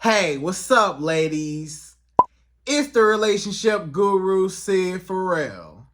Hey, what's up, ladies? It's the relationship guru, Sydd Ferrell.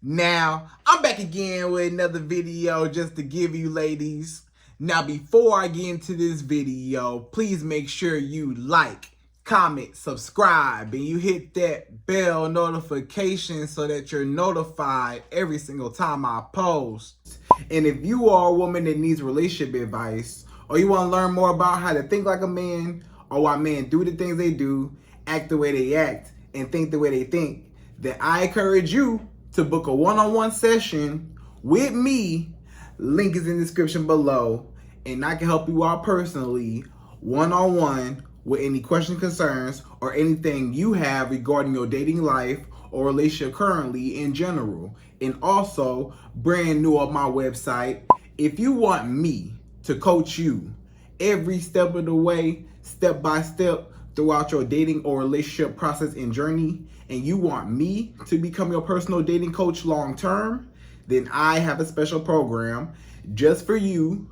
Now, I'm back again with another video just to give you ladies. Now, before I get into this video, please make sure you like, comment, subscribe, and you hit that bell notification so that you're notified every single time I post. And if you are a woman that needs relationship advice, or you want to learn more about how to think like a man, or why men do the things they do, act the way they act, and think the way they think, then I encourage you to book a one-on-one session with me. Link is in the description below, and I can help you out personally, one-on-one, with any questions, concerns, or anything you have regarding your dating life or relationship currently in general. And also, brand new on my website, if you want me to coach you every step of the way, step by step, throughout your dating or relationship process and journey, and you want me to become your personal dating coach long term, then I have a special program just for you.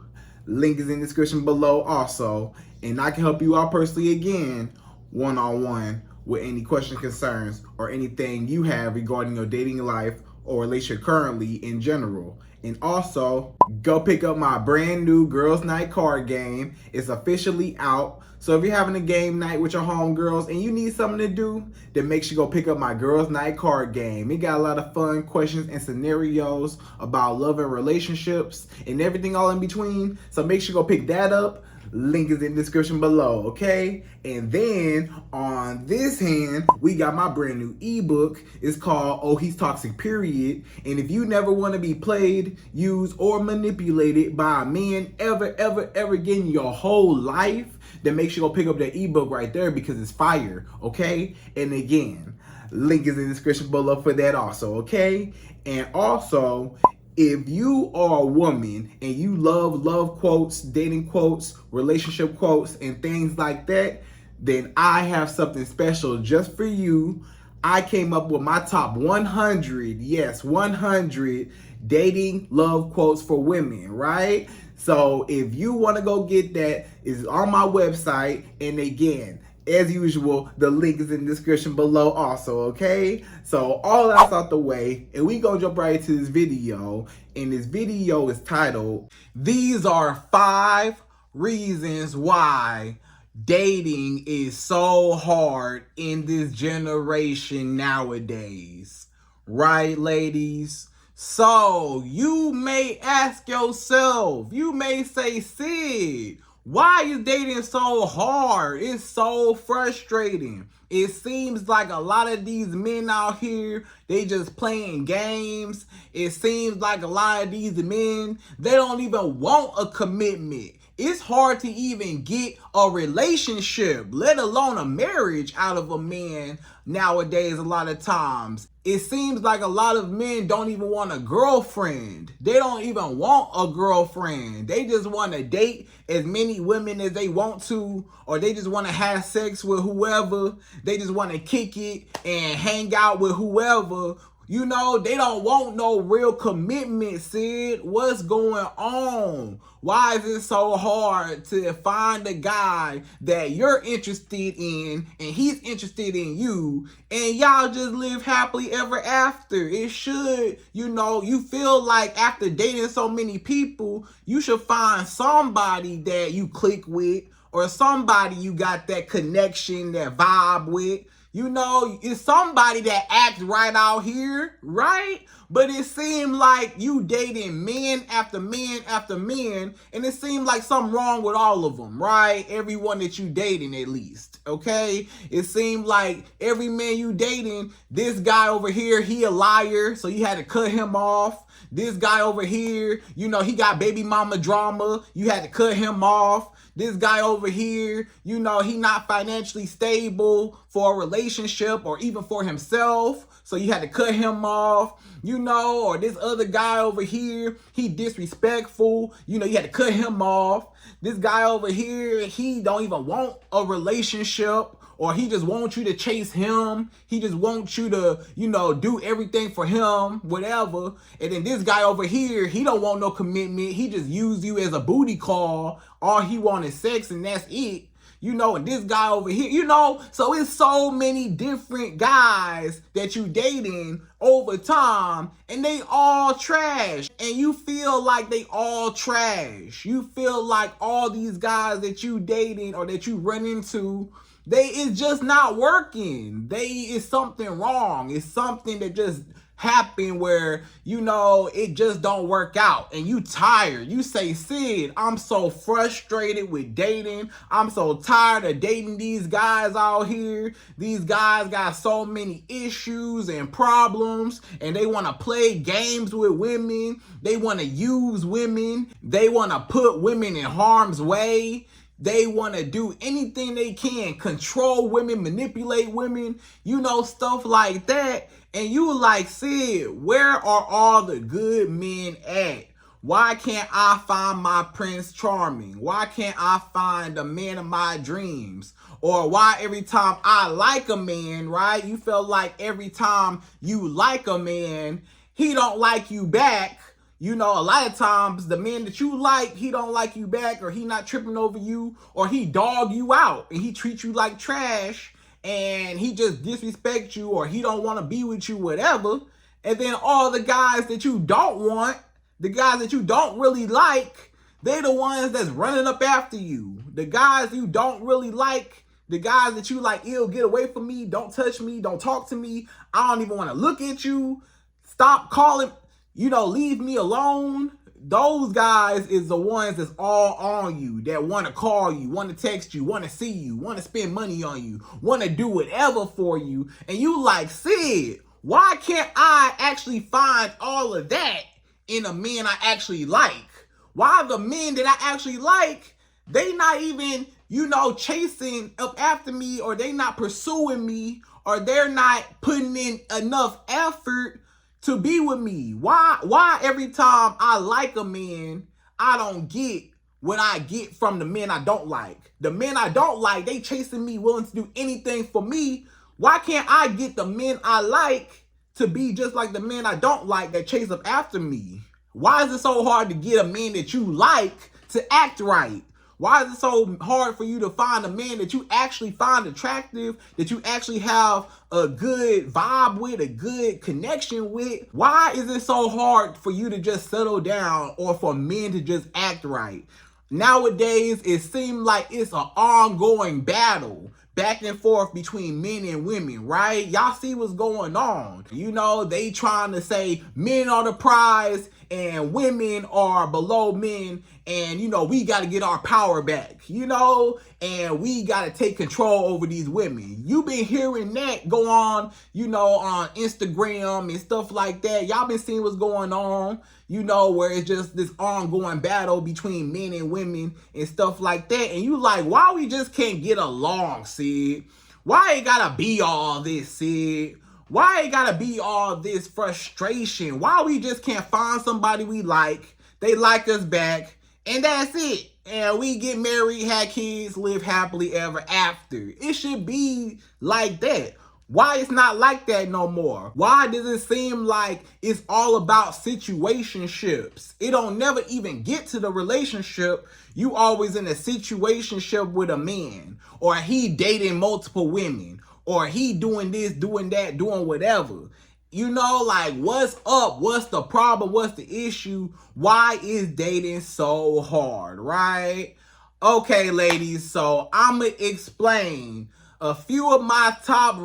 Link is in the description below also, and I can help you out personally again, one-on-one, with any questions, concerns, or anything you have regarding your dating life or relationship currently in general. And also, go pick up my brand new Girls Night card game. It's officially out. So if you're having a game night with your homegirls and you need something to do, then make sure you go pick up my Girls Night card game. It got a lot of fun questions and scenarios about love and relationships and everything all in between. So make sure you go pick that up. Link is in the description below, okay? And then on this hand, we got my brand new ebook. It's called Oh, He's Toxic, Period. And if you never want to be played, used, or manipulated by a man ever again in your whole life, then make sure you go pick up that ebook right there because it's fire, okay? And again, link is in the description below for that also, okay? And also, if you are a woman and you love quotes, dating quotes, relationship quotes, and things like that, then I have something special just for you. I came up with my top 100, yes, 100 dating love quotes for women, right? So if you want to go get that, it's on my website. And again, as usual, the link is in the description below also, okay? So all that's out the way, and we gonna jump right into this video. And this video is titled, These Are 5 Reasons Why Dating is So Hard in This Generation Nowadays. Right, ladies? So you may ask yourself, you may say, Sydd, why is dating so hard? It's so frustrating. It seems like a lot of these men out here, they just playing games. It seems like a lot of these men, they don't even want a commitment. It's hard to even get a relationship, let alone a marriage, out of a man nowadays a lot of times. It seems like a lot of men don't even want a girlfriend. They don't even want a girlfriend. They just want to date as many women as they want to, or they just want to have sex with whoever. They just want to kick it and hang out with whoever. You know, they don't want no real commitment, Sydd. What's going on? Why is it so hard to find a guy that you're interested in and he's interested in you and y'all just live happily ever after? It should, you feel like after dating so many people, you should find somebody that you click with or somebody you got that connection, that vibe with. It's somebody that acts right out here, right? But it seemed like you dating men after men after men, and it seemed like something wrong with all of them, right? Everyone that you dating, at least, okay? It seemed like every man you dating, this guy over here, he a liar, so you had to cut him off. This guy over here, he got baby mama drama, you had to cut him off. This guy over here, he not financially stable for a relationship or even for himself, so you had to cut him off, or this other guy over here, he disrespectful, you had to cut him off. This guy over here, he don't even want a relationship, or he just wants you to chase him. He just wants you to, do everything for him, whatever. And then this guy over here, he don't want no commitment. He just use you as a booty call. All he wants is sex, and that's it. you know, and this guy over here, you know. So it's so many different guys that you dating over time, and they all trash. And you feel like they all trash. You feel like all these guys that you dating or that you run into, it's just not working. It's something wrong. It's something that just happened where, you know, it just don't work out, and you tired. You say, Sid, I'm so frustrated with dating. I'm so tired of dating these guys out here. These guys got so many issues and problems, and they want to play games with women. They want to use women. They want to put women in harm's way. They want to do anything they can, control women, manipulate women, you know, stuff like that. And you like, Sid, where are all the good men at? Why can't I find my Prince Charming? Why can't I find the man of my dreams? Or why every time I like a man, right, you feel like every time you like a man, he don't like you back? You know, a lot of times the man that you like, he don't like you back, or he not tripping over you, or he dog you out and he treats you like trash, and he just disrespects you, or he don't want to be with you, whatever. And then all the guys that you don't want, the guys that you don't really like, they're the ones that's running up after you. The guys you don't really like, the guys that you like, ew, get away from me, don't touch me, don't talk to me, I don't even want to look at you, stop calling, you know, leave me alone. Those guys is the ones that's all on you, that want to call you, want to text you, want to see you, want to spend money on you, want to do whatever for you. And you like, Sid, why can't I actually find all of that in a man I actually like? Why the men that I actually like, they not even, you know, chasing up after me, or they not pursuing me, or they're not putting in enough effort to be with me? Why every time I like a man, I don't get what I get from the men I don't like? The men I don't like, they chasing me, willing to do anything for me. Why can't I get the men I like to be just like the men I don't like that chase up after me? Why is it so hard to get a man that you like to act right? Why is it so hard for you to find a man that you actually find attractive, that you actually have a good vibe with, a good connection with? Why is it so hard for you to just settle down, or for men to just act right? Nowadays, it seems like it's an ongoing battle back and forth between men and women, right? Y'all see what's going on. You know, they trying to say men are the prize and women are below men, and, you know, we got to get our power back, you know, and we got to take control over these women. You've been hearing that go on, you know, on Instagram and stuff like that. Y'all been seeing what's going on, you know, where it's just this ongoing battle between men and women and stuff like that. And you like, why we just can't get along, Sid? Why it gotta be all this, Sid? Why it gotta be all this frustration? Why we just can't find somebody we like, they like us back, and that's it? And we get married, have kids, live happily ever after. It should be like that. Why it's not like that no more? Why does it seem like it's all about situationships? It don't never even get to the relationship. You always in a situationship with a man, or he dating multiple women, or he doing this, doing that, doing whatever. You know, like, what's up? What's the problem? What's the issue? Why is dating so hard, right? Okay, ladies, so I'm going to explain a few of my top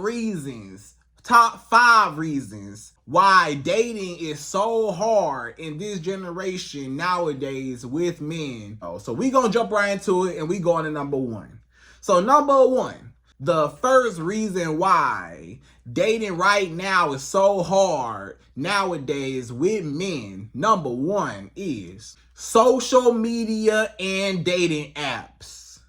5 reasons why dating is so hard in this generation nowadays with men. So we going to jump right into it, and we go on to number 1. So number 1, the first reason why dating right now is so hard nowadays with men, number 1 is social media and dating apps.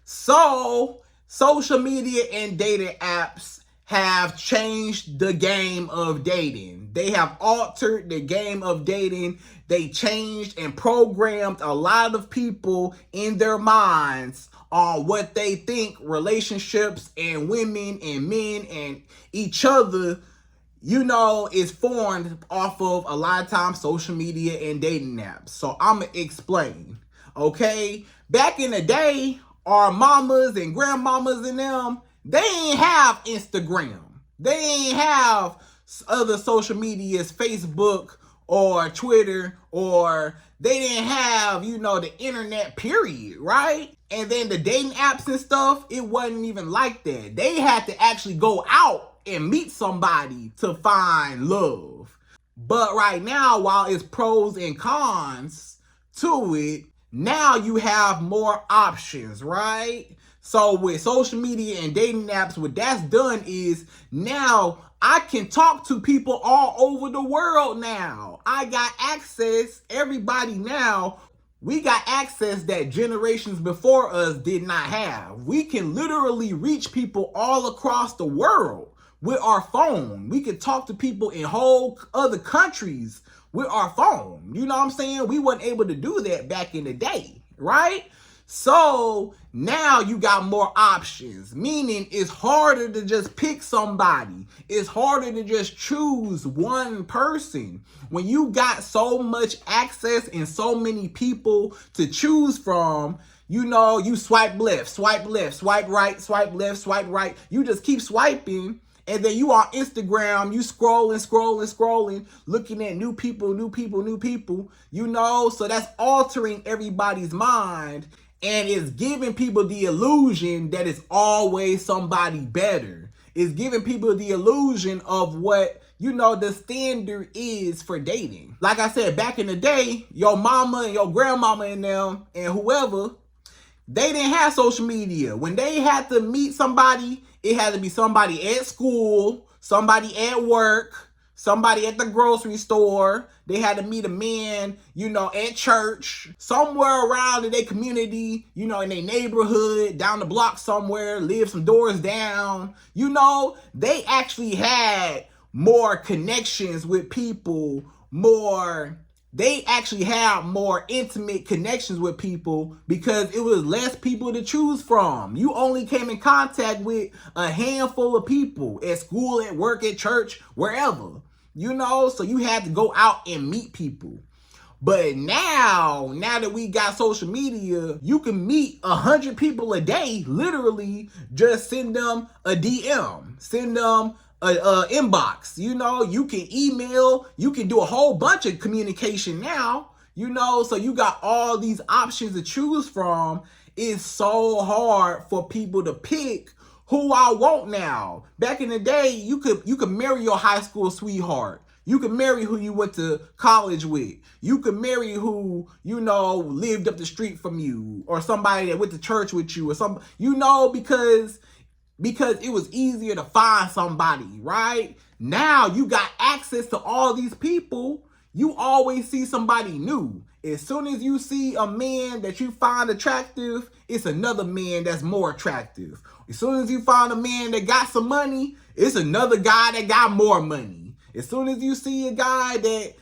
So social media and dating apps have changed the game of dating. They have altered the game of dating. They changed and programmed a lot of people in their minds on what they think relationships and women and men and each other, you know, is formed off of a lot of times social media and dating apps. So I'm going to explain, okay? Back in the day, our mamas and grandmamas and them, they ain't have Instagram. They ain't have other social medias, Facebook or Twitter, or they didn't have, the internet, period, right? And then the dating apps and stuff, it wasn't even like that. They had to actually go out and meet somebody to find love. But right now, while it's pros and cons to it, now you have more options, right? So with social media and dating apps, what that's done is now I can talk to people all over the world now. I got access, everybody now, we got access that generations before us did not have. We can literally reach people all across the world with our phone. We can talk to people in whole other countries with our phone. You know what I'm saying? We weren't able to do that back in the day, right? So now you got more options, meaning it's harder to just pick somebody. It's harder to just choose one person. When you got so much access and so many people to choose from, you swipe left, swipe right, swipe left, swipe right. You just keep swiping. And then you on Instagram, you scrolling, looking at new people. So that's altering everybody's mind. And it's giving people the illusion that it's always somebody better. It's giving people the illusion of what, the standard is for dating. Like I said, back in the day, your mama and your grandmama and them and whoever, they didn't have social media. When they had to meet somebody, it had to be somebody at school, somebody at work, somebody at the grocery store. They had to meet a man, at church, somewhere around in their community, in their neighborhood, down the block somewhere, live some doors down. They actually had more connections with people, they actually have more intimate connections with people because it was less people to choose from. You only came in contact with a handful of people at school, at work, at church, wherever, so you had to go out and meet people. But now that we got social media, you can meet 100 people a day, literally just send them a DM, send them inbox, you can email, you can do a whole bunch of communication now, so you got all these options to choose from. It's so hard for people to pick who I want now. Back in the day, you could marry your high school sweetheart. You could marry who you went to college with. You could marry who, lived up the street from you, or somebody that went to church with you, or something, because it was easier to find somebody, right? Now you got access to all these people. You always see somebody new. As soon as you see a man that you find attractive, it's another man that's more attractive. As soon as you find a man that got some money, it's another guy that got more money. As soon as you see a guy that,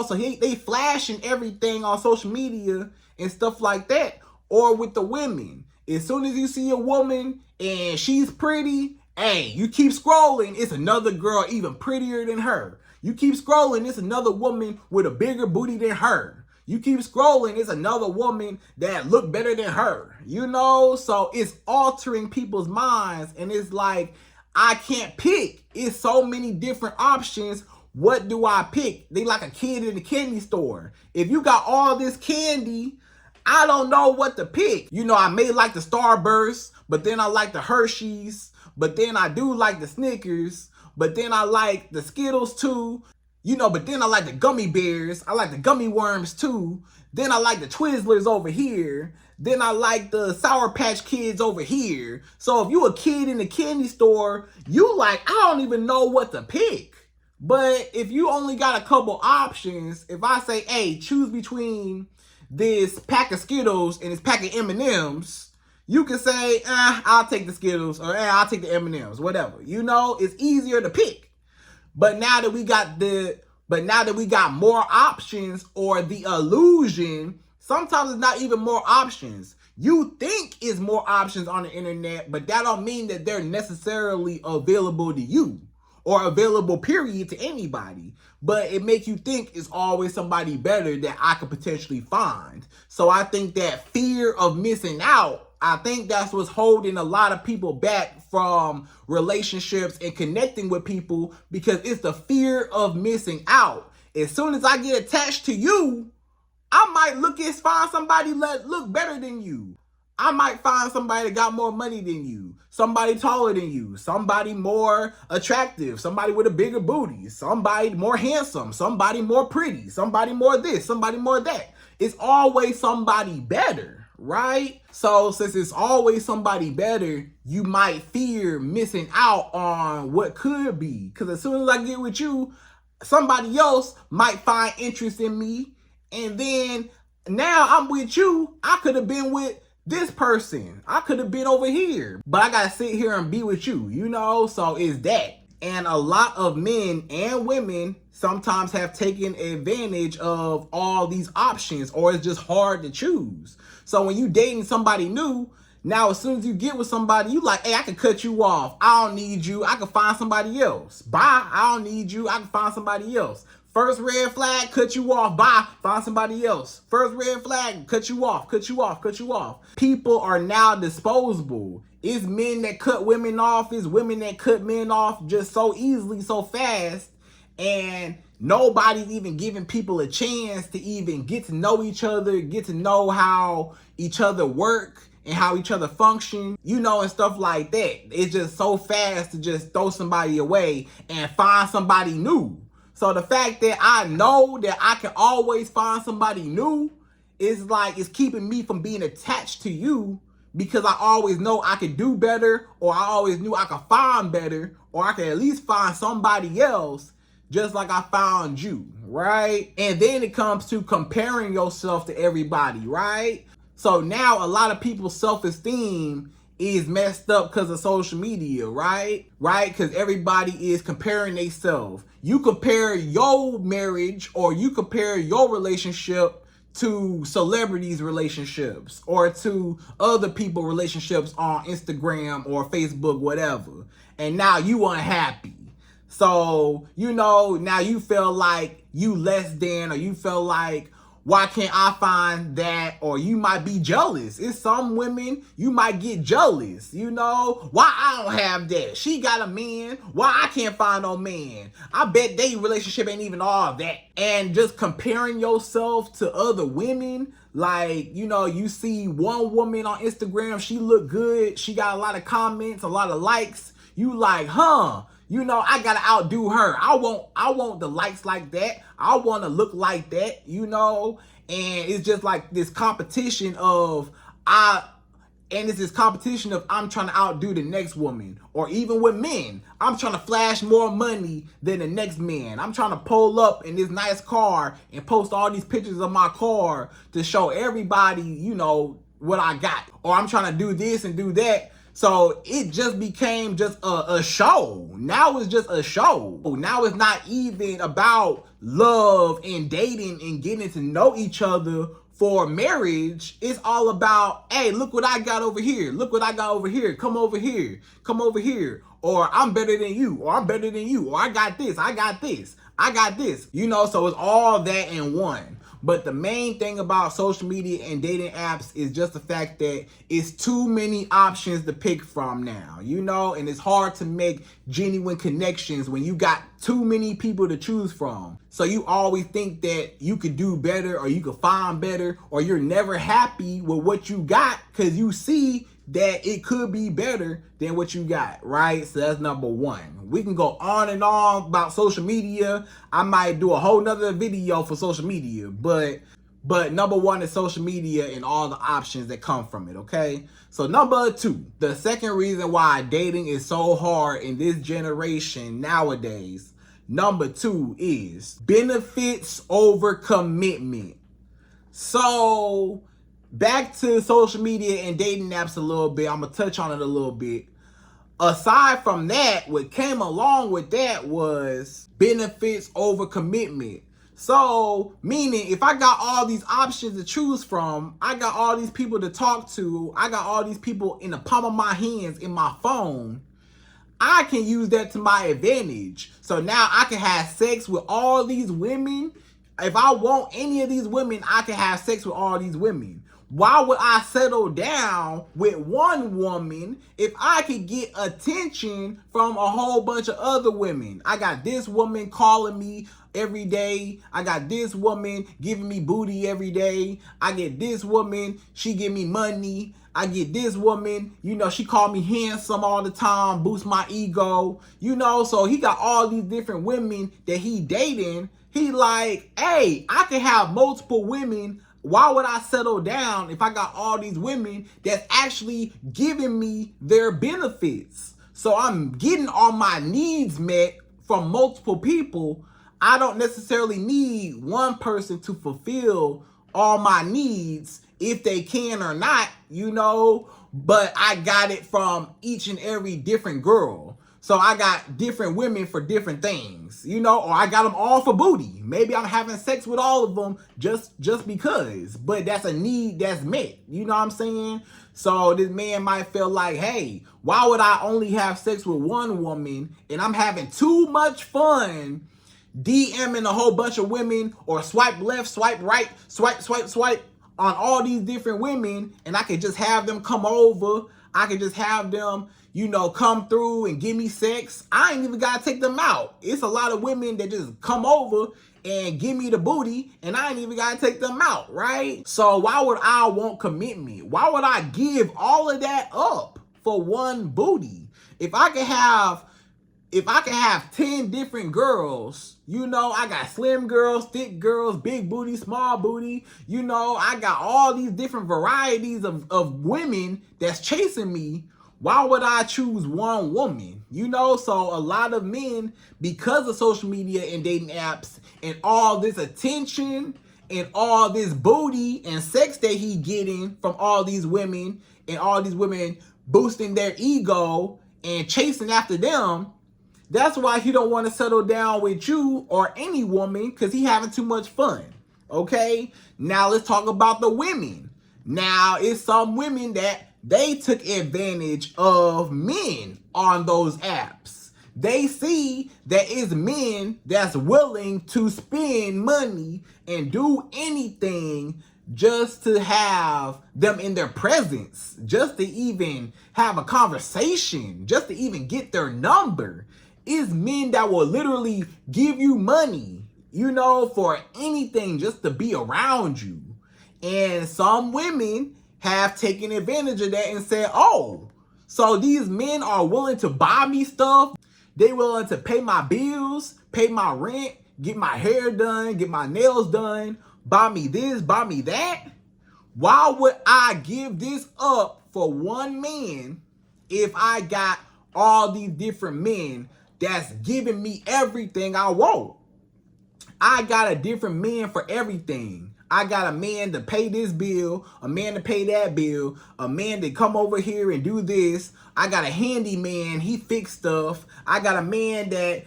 so they flashing everything on social media and stuff like that. Or with the women. As soon as you see a woman and she's pretty, hey, you keep scrolling, it's another girl even prettier than her. You keep scrolling, it's another woman with a bigger booty than her. You keep scrolling, it's another woman that look better than her. So it's altering people's minds, and it's like, I can't pick. It's so many different options. What do I pick? They like a kid in the candy store. If you got all this candy, I don't know what to pick. I may like the Starburst, but then I like the Hershey's, but then I do like the Snickers, but then I like the Skittles too, but then I like the gummy bears. I like the gummy worms too. Then I like the Twizzlers over here. Then I like the Sour Patch Kids over here. So if you a kid in the candy store, I don't even know what to pick. But if you only got a couple options, if I say, hey, choose between this pack of Skittles and this pack of M&Ms, you can say, I'll take the Skittles, or I'll take the M&Ms, whatever. It's easier to pick. But now that we got more options, or the illusion, sometimes it's not even more options. You think it's more options on the internet, but that don't mean that they're necessarily available to you, or available period to anybody. But it makes you think it's always somebody better that I could potentially find. So I think that fear of missing out, I think that's what's holding a lot of people back from relationships and connecting with people, because it's the fear of missing out. As soon as I get attached to you, I might find somebody that look better than you. I might find somebody that got more money than you, somebody taller than you, somebody more attractive, somebody with a bigger booty, somebody more handsome, somebody more pretty, somebody more this, somebody more that. It's always somebody better, right? So since it's always somebody better, you might fear missing out on what could be. Because as soon as I get with you, somebody else might find interest in me. And then now I'm with you, I could have been with this person. I could have been over here, but I gotta sit here and be with you, you know? So it's that. And a lot of men and women sometimes have taken advantage of all these options, or it's just hard to choose. So when you dating somebody new, now as soon as you get with somebody, you like, hey, I can cut you off. I don't need you. I can find somebody else. Bye. I don't need you. I can find somebody else. First red flag, cut you off. Bye. Find somebody else. First red flag, cut you off, cut you off, cut you off. People are now disposable. It's men that cut women off. It's women that cut men off just so easily, so fast. And nobody's even giving people a chance to even get to know each other, get to know how each other work and how each other function, you know, and stuff like that. It's just so fast to just throw somebody away and find somebody new. So the fact that I know that I can always find somebody new is like, it's keeping me from being attached to you, because I always know I could do better, or I always knew I could find better, or I could at least find somebody else just like I found you, right? And then it comes to comparing yourself to everybody, right? So now a lot of people's self-esteem is messed up because of social media, right? Right? Because everybody is comparing themselves. You compare your marriage, or you compare your relationship to celebrities' relationships, or to other people's relationships on Instagram or Facebook, whatever. And now you unhappy. So, you know, now you feel like you less than, or you feel like, why can't I find that? Or you might be jealous. It's some women, you might get jealous, you know? Why I don't have that? She got a man. Why I can't find no man? I bet their relationship ain't even all that. And just comparing yourself to other women, like, you know, you see one woman on Instagram, she look good. She got a lot of comments, a lot of likes. You like, huh? You know, I gotta outdo her. I want the likes like that. I want to look like that, you know? And it's just like this competition of I'm trying to outdo the next woman. Or even with men, I'm trying to flash more money than the next man. I'm trying to pull up in this nice car and post all these pictures of my car to show everybody, you know, what I got. Or I'm trying to do this and do that. So it just became just a show. Now it's just a show. Now it's not even about love and dating and getting to know each other for marriage. It's all about, hey, look what I got over here. Look what I got over here. Come over here. Come over here. Or I'm better than you. Or I'm better than you. Or I got this. I got this. I got this. You know, so it's all that in one. But the main thing about social media and dating apps is just the fact that it's too many options to pick from now, you know? And it's hard to make genuine connections when you got too many people to choose from. So you always think that you could do better, or you could find better, or you're never happy with what you got because you see that it could be better than what you got, right? So that's number one. We can go on and on about social media. I might do a whole nother video for social media, but number one is social media and all the options that come from it, okay? So number two, the second reason why dating is so hard in this generation nowadays, number two is benefits over commitment. So back to social media and dating apps a little bit. I'm going to touch on it a little bit. Aside from that, what came along with that was benefits over commitment. So, meaning if I got all these options to choose from, I got all these people to talk to, I got all these people in the palm of my hands in my phone, I can use that to my advantage. So now I can have sex with all these women. If I want any of these women, I can have sex with all these women. Why would I settle down with one woman if I could get attention from a whole bunch of other women? I got this woman calling me every day. I got this woman giving me booty every day. I get this woman, she give me money. I get this woman, she call me handsome all the time, boost my ego, so he got all these different women that he dating. He like, hey, I can have multiple women. Why would I settle down if I got all these women that's actually giving me their benefits? So I'm getting all my needs met from multiple people. I don't necessarily need one person to fulfill all my needs, if they can or not, but I got it from each and every different girl. So I got different women for different things, or I got them all for booty. Maybe I'm having sex with all of them just because, but that's a need that's met. You know what I'm saying? So this man might feel like, hey, why would I only have sex with one woman and I'm having too much fun DMing a whole bunch of women, or swipe left, swipe right, swipe on all these different women, and I could just have them come over. I could just have them, come through and give me sex. I ain't even gotta take them out. It's a lot of women that just come over and give me the booty, and I ain't even gotta take them out, right? So why would I want commitment? Why would I give all of that up for one booty? If I could have 10 different girls, I got slim girls, thick girls, big booty, small booty, I got all these different varieties of women that's chasing me. Why would I choose one woman? So a lot of men, because of social media and dating apps and all this attention and all this booty and sex that he getting from all these women, and all these women boosting their ego and chasing after them, that's why he don't want to settle down with you or any woman, because he having too much fun. Okay? Now let's talk about the women. Now it's some women that they took advantage of men on those apps. They see that it's men that's willing to spend money and do anything just to have them in their presence, just to even have a conversation, just to even get their number. It's men that will literally give you money, for anything just to be around you. And some women have taken advantage of that and said, oh, so these men are willing to buy me stuff. They willing to pay my bills, pay my rent, get my hair done, get my nails done, buy me this, buy me that. Why would I give this up for one man if I got all these different men that's giving me everything I want? I got a different man for everything. I got a man to pay this bill, a man to pay that bill, a man to come over here and do this. I got a handyman, he fix stuff. I got a man that,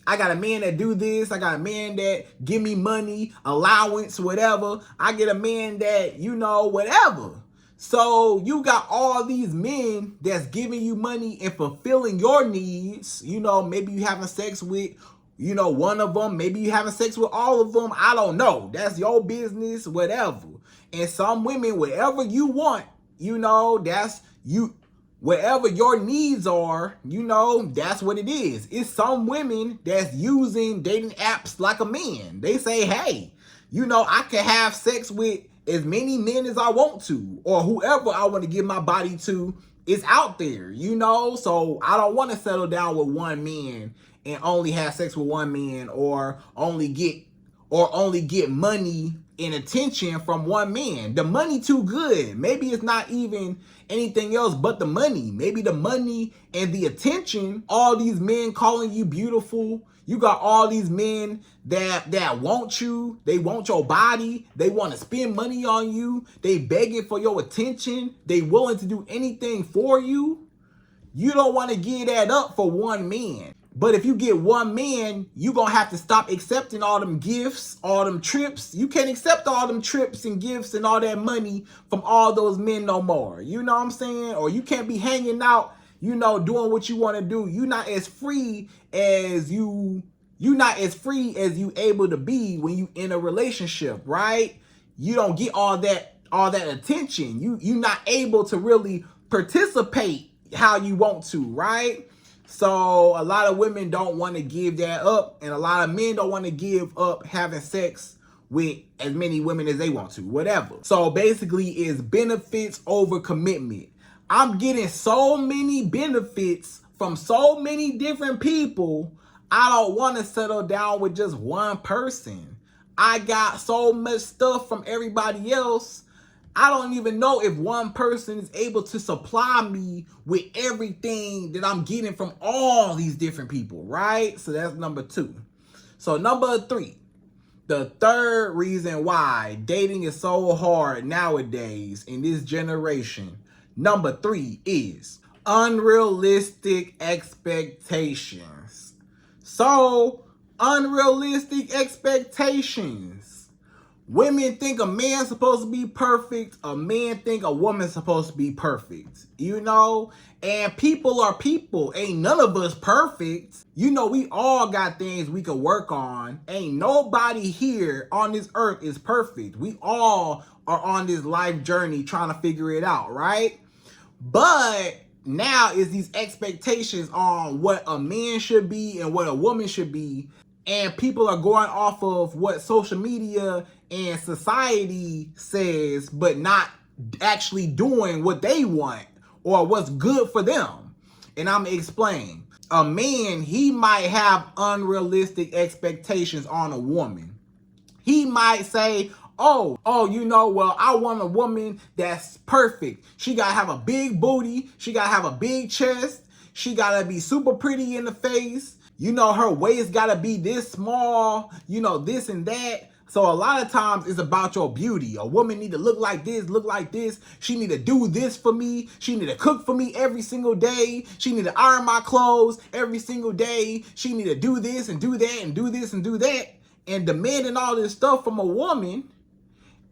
I got a man that do this. I got a man that give me money, allowance, whatever. I get a man that, whatever. So you got all these men that's giving you money and fulfilling your needs. Maybe you having sex with, one of them. Maybe you having sex with all of them. I don't know. That's your business, whatever. And some women, whatever you want, that's you. Whatever your needs are, that's what it is. It's some women that's using dating apps like a man. They say, hey, I can have sex with as many men as I want to, or whoever I want to give my body to is out there, so I don't want to settle down with one man and only have sex with one man, or only get money and attention from one man. The money too good. Maybe it's not even anything else but the money. Maybe the money and the attention, all these men calling you beautiful. You got all these men that want you. They want your body. They want to spend money on you. They begging for your attention. They willing to do anything for you. You don't want to give that up for one man. But if you get one man, you going to have to stop accepting all them gifts, all them trips. You can't accept all them trips and gifts and all that money from all those men no more. You know what I'm saying? Or you can't be hanging out, doing what you want to do. You're not as free as you able to be when you in a relationship, right? You don't get all all that attention. You're not able to really participate how you want to, right? So a lot of women don't want to give that up, and a lot of men don't want to give up having sex with as many women as they want to, whatever. So basically it's benefits over commitment. I'm getting so many benefits from so many different people. I don't want to settle down with just one person. I got so much stuff from everybody else. I don't even know if one person is able to supply me with everything that I'm getting from all these different people, right? So that's number 2. So number 3, the third reason why dating is so hard nowadays in this generation, number 3 is unrealistic expectations. So, unrealistic expectations. Women think a man's supposed to be perfect. A man think a woman's supposed to be perfect. You know? And people are people. Ain't none of us perfect. You know, we all got things we can work on. Ain't nobody here on this earth is perfect. We all are on this life journey trying to figure it out, right? But now is these expectations on what a man should be and what a woman should be. And people are going off of what social media and society says, but not actually doing what they want or what's good for them. And I'm going to explain. A man, he might have unrealistic expectations on a woman. He might say, oh, you know, well, I want a woman that's perfect. She got to have a big booty. She got to have a big chest. She got to be super pretty in the face. You know, her waist got to be this small, you know, this and that. So a lot of times it's about your beauty. A woman need to look like this, look like this. She need to do this for me. She need to cook for me every single day. She need to iron my clothes every single day. She need to do this and do that and do this and do that. And demanding all this stuff from a woman.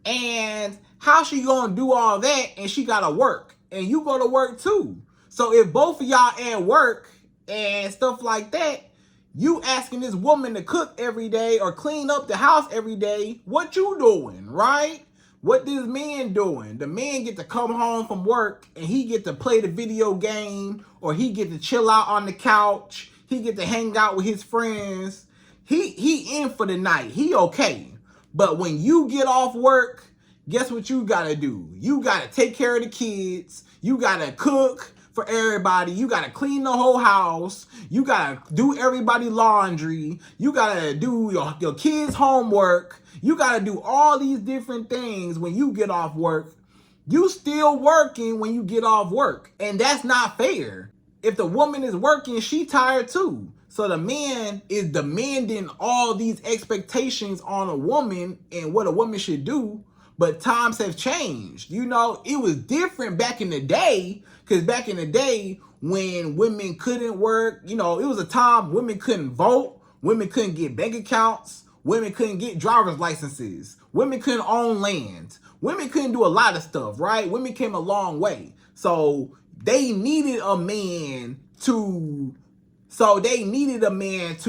And how she gonna do all that and she gotta work? And you go to work too. So if both of y'all at work and stuff like that, you asking this woman to cook every day or clean up the house every day, what you doing, right? What this man doing? The man get to come home from work and he get to play the video game, or he get to chill out on the couch. He get to hang out with his friends. He in for the night. He okay. But when you get off work, guess what you gotta do? You gotta take care of the kids. You gotta cook for everybody. You gotta clean the whole house. You gotta do everybody laundry. You gotta do your kids' homework. You gotta do all these different things when you get off work. You still working when you get off work. And that's not fair. If the woman is working, she tired too. So the man is demanding all these expectations on a woman and what a woman should do. But times have changed. You know, it was different back in the day. Because back in the day, when women couldn't work, you know, it was a time women couldn't vote. Women couldn't get bank accounts. Women couldn't get driver's licenses. Women couldn't own land. Women couldn't do a lot of stuff, right? Women came a long way. So they needed a man to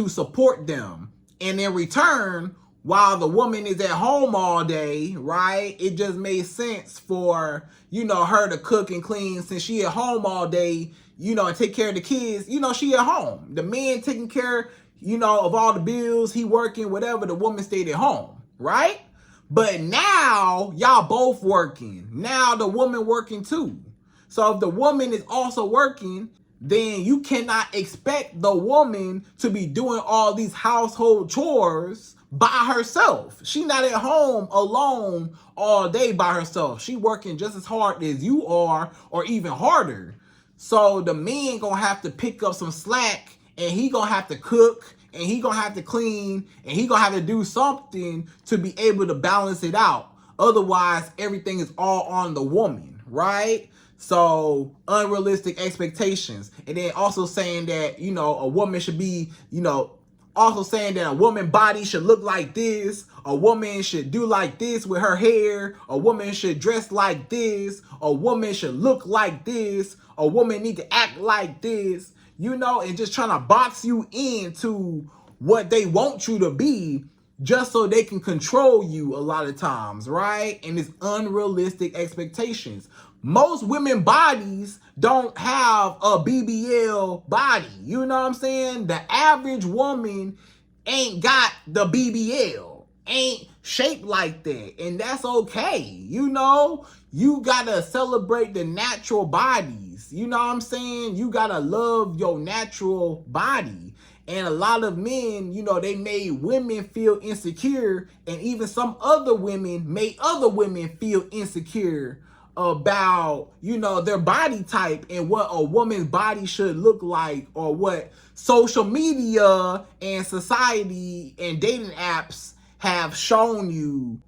support them. And in return, while the woman is at home all day, right, it just made sense for, you know, her to cook and clean since she at home all day, you know, and take care of the kids. You know, she at home. The man taking care, you know, of all the bills, he working, whatever, the woman stayed at home, right? But now, y'all both working. Now the woman working too. So if the woman is also working, then you cannot expect the woman to be doing all these household chores by herself. She not at home alone all day by herself. She working just as hard as you are, or even harder. So the man gonna have to pick up some slack, and he gonna have to cook, and he gonna have to clean, and he gonna have to do something to be able to balance it out. Otherwise, everything is all on the woman, right? So unrealistic expectations. And then also saying that, you know, a woman should be, you know, also saying that a woman body should look like this. A woman should do like this with her hair. A woman should dress like this. A woman should look like this. A woman need to act like this. You know, and just trying to box you into what they want you to be just so they can control you a lot of times, right? And it's unrealistic expectations. Most women bodies don't have a BBL body. You know what I'm saying? The average woman ain't got the BBL, ain't shaped like that. And that's okay. You know, you gotta celebrate the natural bodies. You know what I'm saying? You gotta love your natural body. And a lot of men, you know, they made women feel insecure, and even some other women made other women feel insecure about, you know, their body type and what a woman's body should look like, or what social media and society and dating apps have shown you.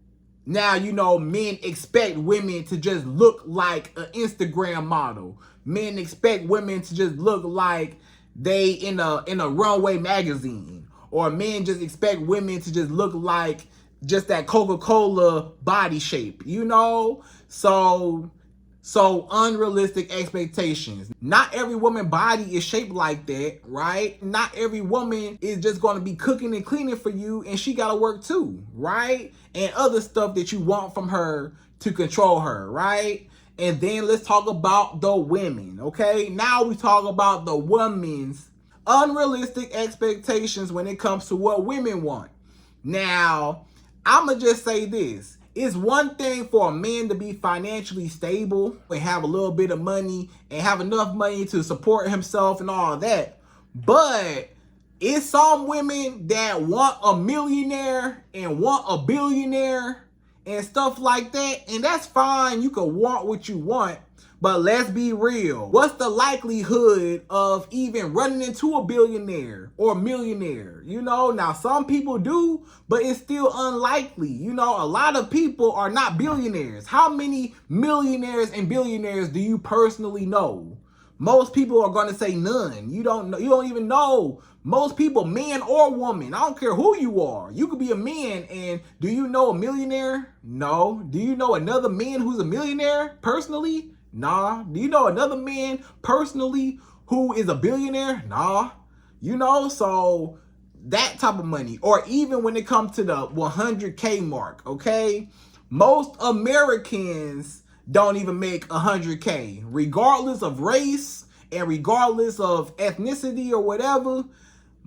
Now, you know, men expect women to just look like an Instagram model. Men expect women to just look like they in a runway magazine. Or men just expect women to just look like just that Coca-Cola body shape, you know? So unrealistic expectations. Not every woman's body is shaped like that, right? Not every woman is just going to be cooking and cleaning for you, and she got to work too, right? And other stuff that you want from her to control her, right? And then let's talk about the women, okay? Now we talk about the women's unrealistic expectations when it comes to what women want. Now, I'ma just say this. It's one thing for a man to be financially stable and have a little bit of money and have enough money to support himself and all that. But it's some women that want a millionaire and want a billionaire and stuff like that. And that's fine. You can want what you want. But let's be real. What's the likelihood of even running into a billionaire or millionaire? You know, now some people do, but it's still unlikely. You know, a lot of people are not billionaires. How many millionaires and billionaires do you personally know? Most people are going to say none. You don't know. You don't even know. Most people, man or woman, I don't care who you are. You could be a man, and do you know a millionaire? No. Do you know another man who's a millionaire personally? Nah. Do you know another man personally who is a billionaire? Nah. You know, so that type of money. Or even when it comes to the 100K mark, okay? Most Americans don't even make 100K, regardless of race and regardless of ethnicity or whatever.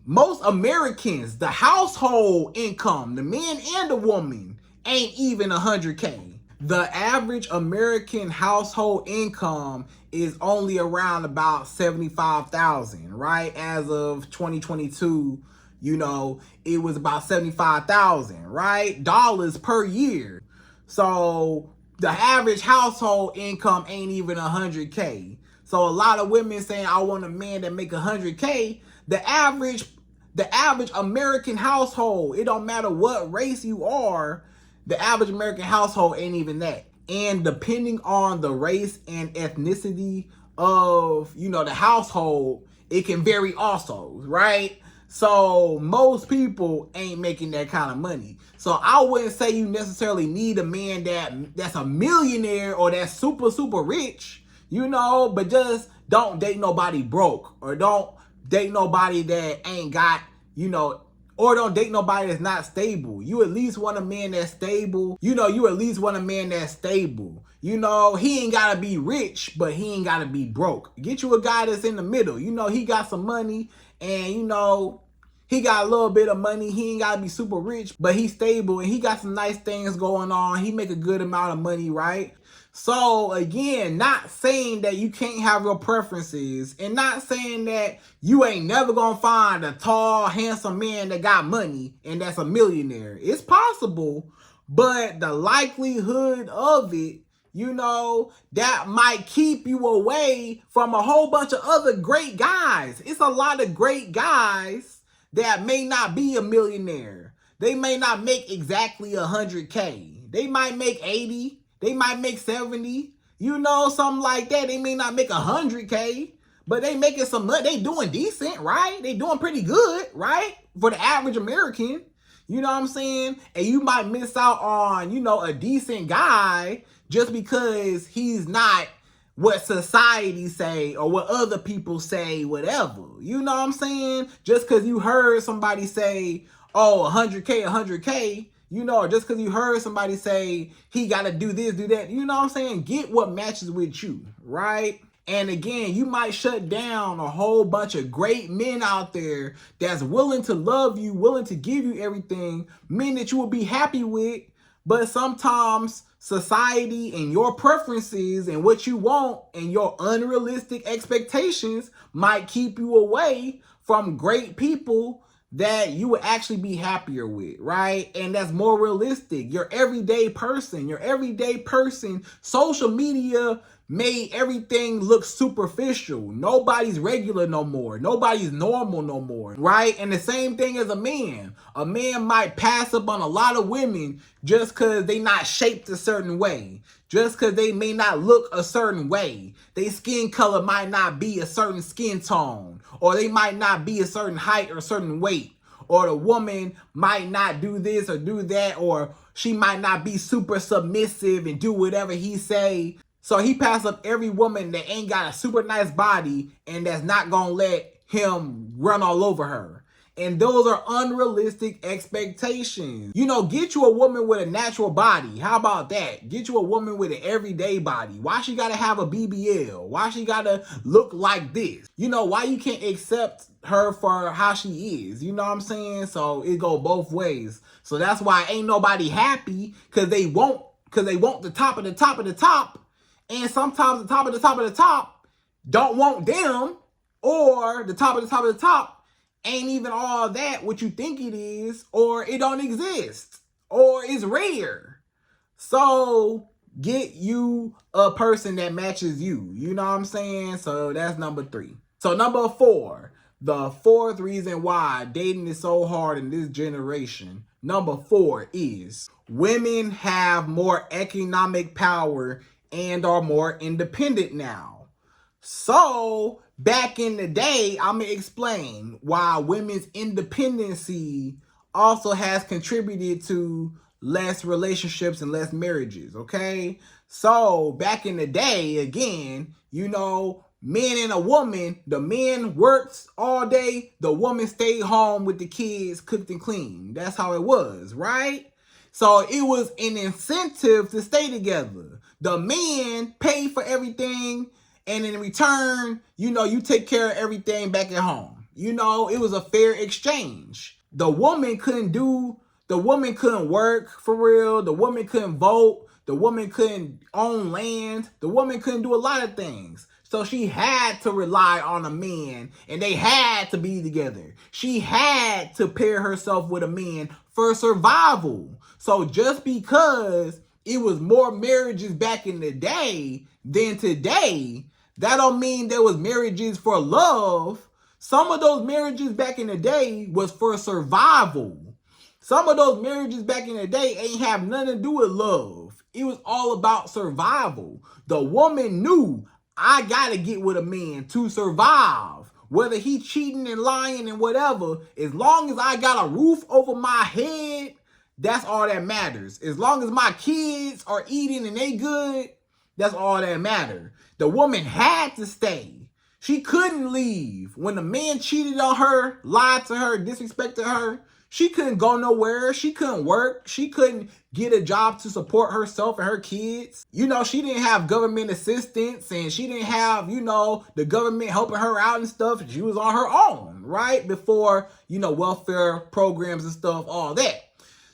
Most Americans, the household income, the man and the woman, ain't even 100K. The average American household income is only around about 75,000, right? As of 2022, you know, it was about 75,000, right? Dollars per year. So the average household income ain't even 100K. So a lot of women saying, I want a man that make 100K. The average American household, it don't matter what race you are, the average American household ain't even that. And depending on the race and ethnicity of, you know, the household, it can vary also, right? So most people ain't making that kind of money. So I wouldn't say you necessarily need a man that's a millionaire or that's super, super rich, you know, but just don't date nobody broke, or don't date nobody that ain't got, you know, or don't date nobody that's not stable. You at least want a man that's stable. You know, you at least want a man that's stable. You know, he ain't gotta be rich, but he ain't gotta be broke. Get you a guy that's in the middle. You know, he got some money, and you know, he got a little bit of money. He ain't gotta be super rich, but he's stable and he got some nice things going on. He make a good amount of money, right? So again, not saying that you can't have your preferences, and not saying that you ain't never gonna find a tall, handsome man that got money and that's a millionaire. It's possible, but the likelihood of it, you know, that might keep you away from a whole bunch of other great guys. It's a lot of great guys that may not be a millionaire. They may not make exactly 100K. They might make 80. They might make 70, you know, something like that. They may not make 100K, but they making some money. They doing decent, right? They doing pretty good, right? For the average American, you know what I'm saying? And you might miss out on, you know, a decent guy just because he's not what society say or what other people say, whatever. You know what I'm saying? Just because you heard somebody say, oh, 100K, 100K, you know, just because you heard somebody say he got to do this, do that, you know what I'm saying? Get what matches with you, right? And again, you might shut down a whole bunch of great men out there that's willing to love you, willing to give you everything, men that you will be happy with. But sometimes society and your preferences and what you want and your unrealistic expectations might keep you away from great people that you would actually be happier with, right? And that's more realistic. Your everyday person, social media made everything look superficial. Nobody's regular no more. Nobody's normal no more, right? And the same thing as a man. A man might pass up on a lot of women just because they not shaped a certain way. Just because they may not look a certain way. Their skin color might not be a certain skin tone. Or they might not be a certain height or a certain weight. Or the woman might not do this or do that. Or she might not be super submissive and do whatever he say. So he passed up every woman that ain't got a super nice body and that's not going to let him run all over her. And those are unrealistic expectations. You know, get you a woman with a natural body. How about that? Get you a woman with an everyday body. Why she got to have a BBL? Why she got to look like this? You know, why you can't accept her for how she is? You know what I'm saying? So it go both ways. So that's why ain't nobody happy because they want the top of the top of the top. And sometimes the top of the top of the top don't want them, or the top of the top of the top ain't even all that what you think it is, or it don't exist, or it's rare. So get you a person that matches you. You know what I'm saying? So that's number 3. So number 4, the 4th reason why dating is so hard in this generation. Number 4 is women have more economic power and are more independent now. So back in the day, I'm going to explain why women's independency also has contributed to less relationships and less marriages, okay? So back in the day, again, you know, men and a woman, the man works all day, the woman stayed home with the kids, cooked and cleaned. That's how it was, right? So it was an incentive to stay together. The man paid for everything, and in return, you know, you take care of everything back at home. You know, it was a fair exchange. The woman couldn't work for real. The woman couldn't vote. The woman couldn't own land. The woman couldn't do a lot of things. So she had to rely on a man, and they had to be together. She had to pair herself with a man for survival. So just because it was more marriages back in the day than today, that don't mean there was marriages for love. Some of those marriages back in the day was for survival. Some of those marriages back in the day ain't have nothing to do with love. It was all about survival. The woman knew, I gotta get with a man to survive. Whether he cheating and lying and whatever, as long as I got a roof over my head, that's all that matters. As long as my kids are eating and they good, that's all that matters. The woman had to stay. She couldn't leave. When the man cheated on her, lied to her, disrespected her, she couldn't go nowhere. She couldn't work. She couldn't get a job to support herself and her kids. You know, she didn't have government assistance, and she didn't have, you know, the government helping her out and stuff. She was on her own, right? Before, you know, welfare programs and stuff, all that.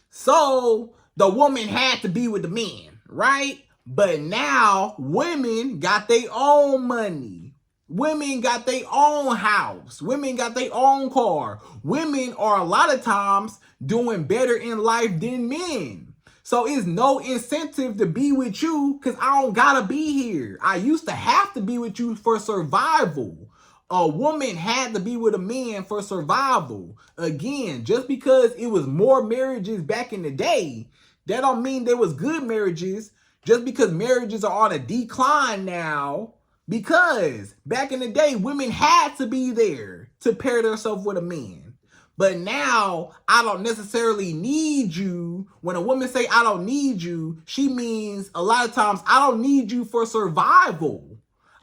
So the woman had to be with the men, right? But now women got their own money. Women got their own house. Women got their own car. Women are a lot of times doing better in life than men. So it's no incentive to be with you because I don't gotta be here. I used to have to be with you for survival. A woman had to be with a man for survival. Again, just because it was more marriages back in the day, that don't mean there was good marriages. Just because marriages are on a decline now, because back in the day, women had to be there to pair themselves with a man. But now, I don't necessarily need you. When a woman say, I don't need you, she means a lot of times, I don't need you for survival.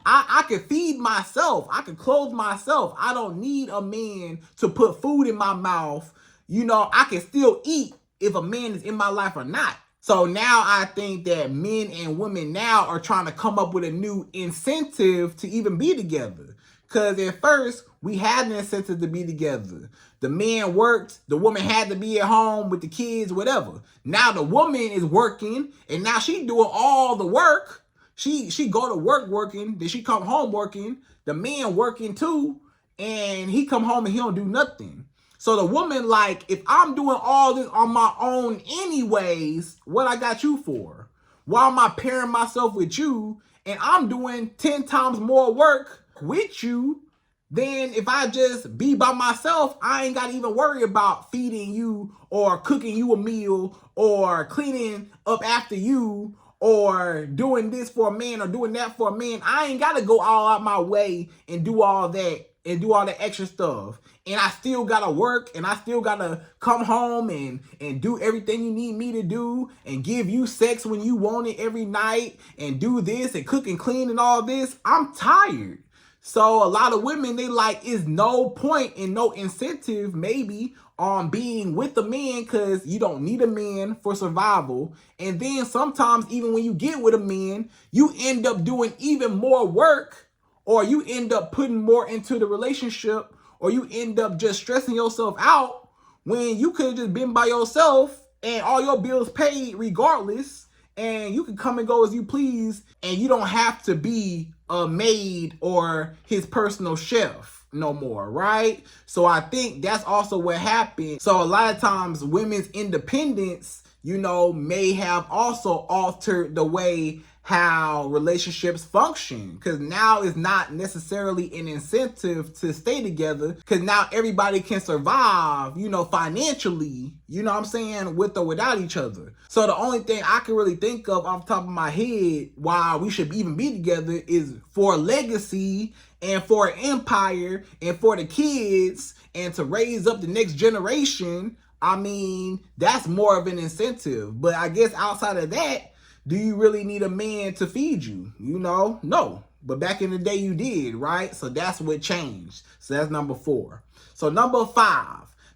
I can feed myself. I can clothe myself. I don't need a man to put food in my mouth I can still eat if a man is in my life or not. So now I think that men and women now are trying to come up with a new incentive to even be together. Because at first, we had an incentive to be together. The man worked, the woman had to be at home with the kids, whatever. Now the woman is working, and now she doing all the work. She go to work working, then she come home working. The man working too, and he come home and he don't do nothing. So the woman like, if I'm doing all this on my own anyways, what I got you for? Why am I pairing myself with you and I'm doing 10 times more work with you than if I just be by myself? I ain't got to even worry about feeding you or cooking you a meal or cleaning up after you or doing this for a man or doing that for a man. I ain't got to go all out my way and do all that and do all the extra stuff. And I still gotta work, and I still gotta come home and do everything you need me to do, and give you sex when you want it every night, and do this and cook and clean and all this. I'm tired. So a lot of women, they like, is no point and no incentive maybe on being with a man because you don't need a man for survival. And then sometimes even when you get with a man, you end up doing even more work, or you end up putting more into the relationship, or you end up just stressing yourself out when you could have just been by yourself and all your bills paid regardless, and you can come and go as you please, and you don't have to be a maid or his personal chef no more, right? So I think that's also what happened. So a lot of times women's independence, may have also altered the way how relationships function, because now it's not necessarily an incentive to stay together, because now everybody can survive, financially, what I'm saying, with or without each other. So the only thing I can really think of off the top of my head why we should even be together is for legacy and for an empire and for the kids and to raise up the next generation. I mean, that's more of an incentive. But I guess outside of that, do you really need a man to feed you? No. But back in the day you did, right? So that's what changed. So that's number 4. So number 5,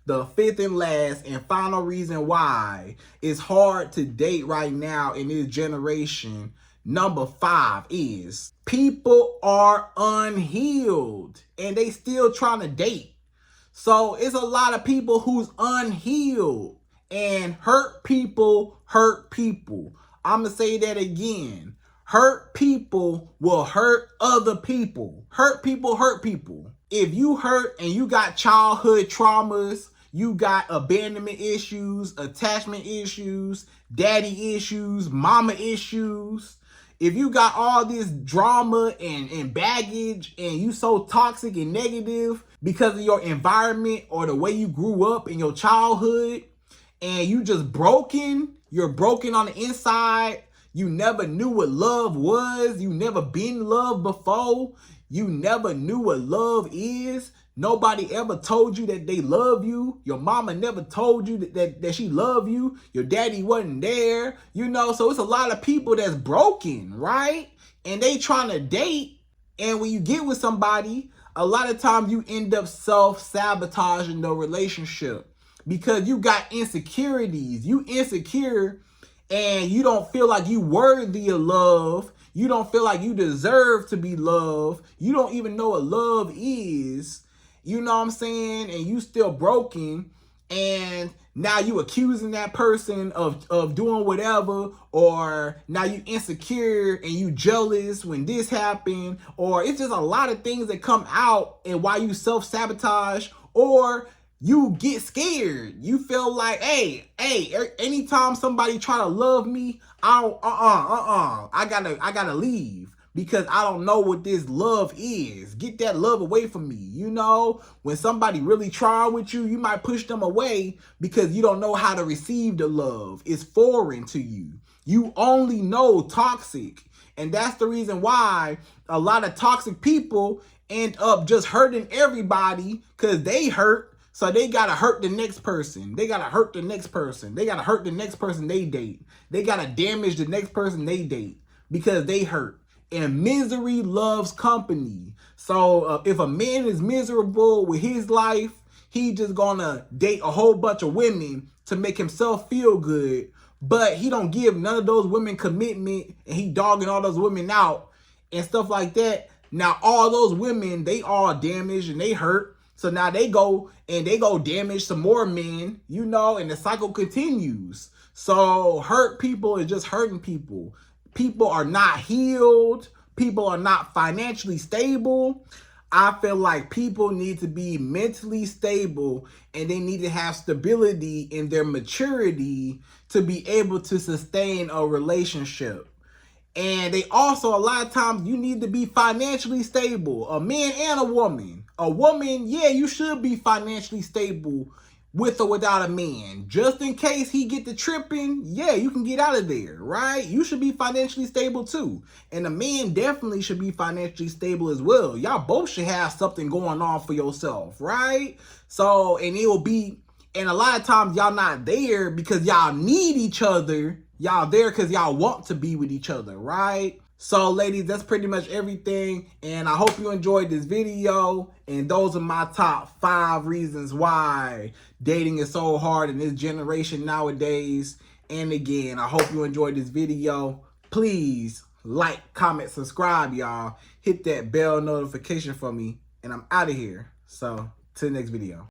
the fifth and last and final reason why it's hard to date right now in this generation. Number 5 is people are unhealed and they still trying to date. So it's a lot of people who's unhealed, and hurt people hurt people. I'm going to say that again. Hurt people will hurt other people. Hurt people hurt people. If you hurt and you got childhood traumas, you got abandonment issues, attachment issues, daddy issues, mama issues. If you got all this drama and baggage and you so toxic and negative because of your environment or the way you grew up in your childhood, and you just broken, you're broken on the inside, you never knew what love was, you never been loved before, you never knew what love is, nobody ever told you that they love you, your mama never told you that she loved you, your daddy wasn't there, so it's a lot of people that's broken, right? And they trying to date, and when you get with somebody, a lot of times you end up self-sabotaging the relationship because you got insecurities. You insecure and you don't feel like you worthy of love. You don't feel like you deserve to be loved. You don't even know what love is. You know what I'm saying? And you still broken. And now you accusing that person of doing whatever, or now you insecure and you jealous when this happened, or it's just a lot of things that come out and why you self-sabotage, or you get scared. You feel like, hey, anytime somebody try to love me, I gotta leave because I don't know what this love is. Get that love away from me. When somebody really try with you, you might push them away because you don't know how to receive the love. It's foreign to you. You only know toxic. And that's the reason why a lot of toxic people end up just hurting everybody because they hurt. So they got to hurt the next person. They got to hurt the next person. They got to hurt the next person they date. They got to damage the next person they date because they hurt. And misery loves company. So if a man is miserable with his life, he just gonna date a whole bunch of women to make himself feel good, but he don't give none of those women commitment, and he dogging all those women out and stuff like that. Now all those women, they all damaged and they hurt. So now they go damage some more men, you know, and the cycle continues. So hurt people is just hurting people. People are not healed. People are not financially stable. I feel like people need to be mentally stable, and they need to have stability in their maturity to be able to sustain a relationship. And they also, a lot of times, you need to be financially stable, a man and a woman. A woman, yeah, you should be financially stable with or without a man. Just in case he get the tripping, yeah, you can get out of there, right? You should be financially stable too. And a man definitely should be financially stable as well. Y'all both should have something going on for yourself, right? So, and it will be, and a lot of times y'all not there because y'all need each other. Y'all there because y'all want to be with each other, right? So, ladies, that's pretty much everything. And I hope you enjoyed this video. And those are my top 5 reasons why dating is so hard in this generation nowadays. And again, I hope you enjoyed this video. Please like, comment, subscribe, y'all. Hit that bell notification for me. And I'm out of here. So, to the next video.